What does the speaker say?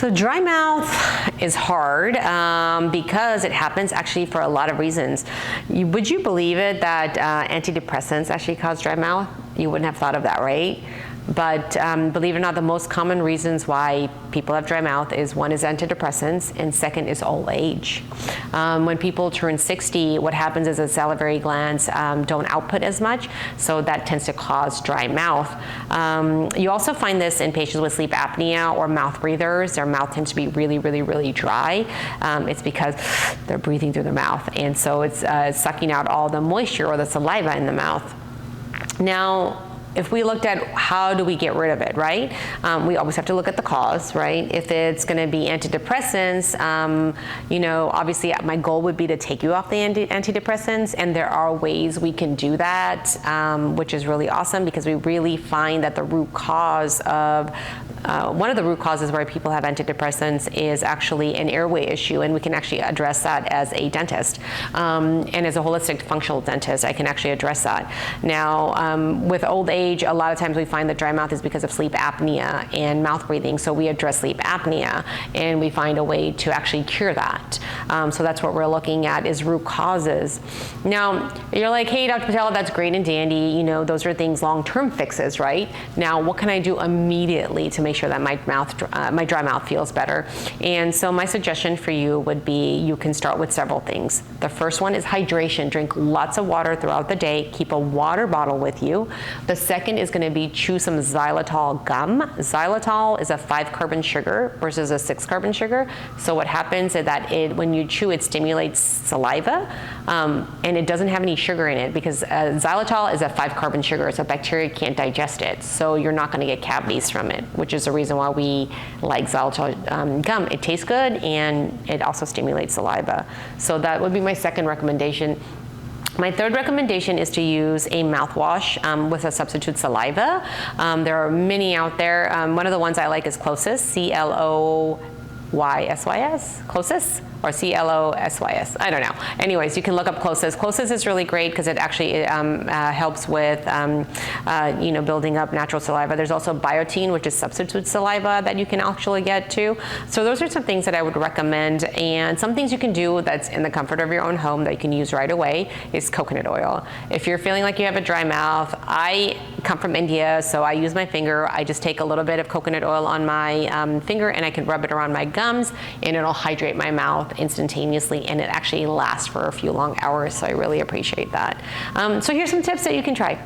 So dry mouth is hard because it happens actually for a lot of reasons. Would you believe it that antidepressants actually cause dry mouth? You wouldn't have thought of that, right? But believe it or not, the most common reasons why people have dry mouth is one is antidepressants and second is old age. When people turn 60, what happens is the salivary glands don't output as much, so that tends to cause dry mouth. You also find this in patients with sleep apnea or mouth breathers. Their mouth tends to be really, really, really dry. It's because they're breathing through their mouth, and so it's sucking out all the moisture or the saliva in the mouth. Now, if we looked at how do we get rid of it, right? We always have to look at the cause, right? If it's going to be antidepressants, you know, obviously my goal would be to take you off the antidepressants, and there are ways we can do that, which is really awesome because we really find that the root cause of one of the root causes why people have antidepressants is actually an airway issue, and we can actually address that as a dentist. And as a holistic functional dentist, I can actually address that. Now, with old age, a lot of times we find that dry mouth is because of sleep apnea and mouth breathing, so we address sleep apnea, and we find a way to actually cure that. So that's what we're looking at is root causes. Now, you're like, hey, Dr. Patel, that's great and dandy, you know, those are things long-term fixes, right? Now, what can I do immediately to make sure that my dry mouth feels better? And so my suggestion for you would be you can start with several things. The first one is hydration. Drink lots of water throughout the day. Keep a water bottle with you. The second is going to be chew some xylitol gum. Xylitol is a 5-carbon sugar versus a 6-carbon sugar. So what happens is that when you chew, it stimulates saliva, and it doesn't have any sugar in it because xylitol is a 5-carbon sugar, so bacteria can't digest it. So you're not going to get cavities from it, which is the reason why we like xylitol gum. It tastes good and it also stimulates saliva. So that would be my second recommendation. My third recommendation is to use a mouthwash with a substitute saliva. There are many out there. One of the ones I like is Closys, C-L-O-Y-S-Y-S, Closys, or C-L-O-S-Y-S, I don't know. Anyways, you can look up Closys. Closys is really great because it actually helps with you know, building up natural saliva. There's also biotin, which is substitute saliva that you can actually get too. So those are some things that I would recommend, and some things you can do that's in the comfort of your own home that you can use right away is coconut oil. If you're feeling like you have a dry mouth, I come from India, so I use my finger. I just take a little bit of coconut oil on my finger and I can rub it around my gums, and it'll hydrate my mouth instantaneously, and it actually lasts for a few long hours, so I really appreciate that. So here's some tips that you can try.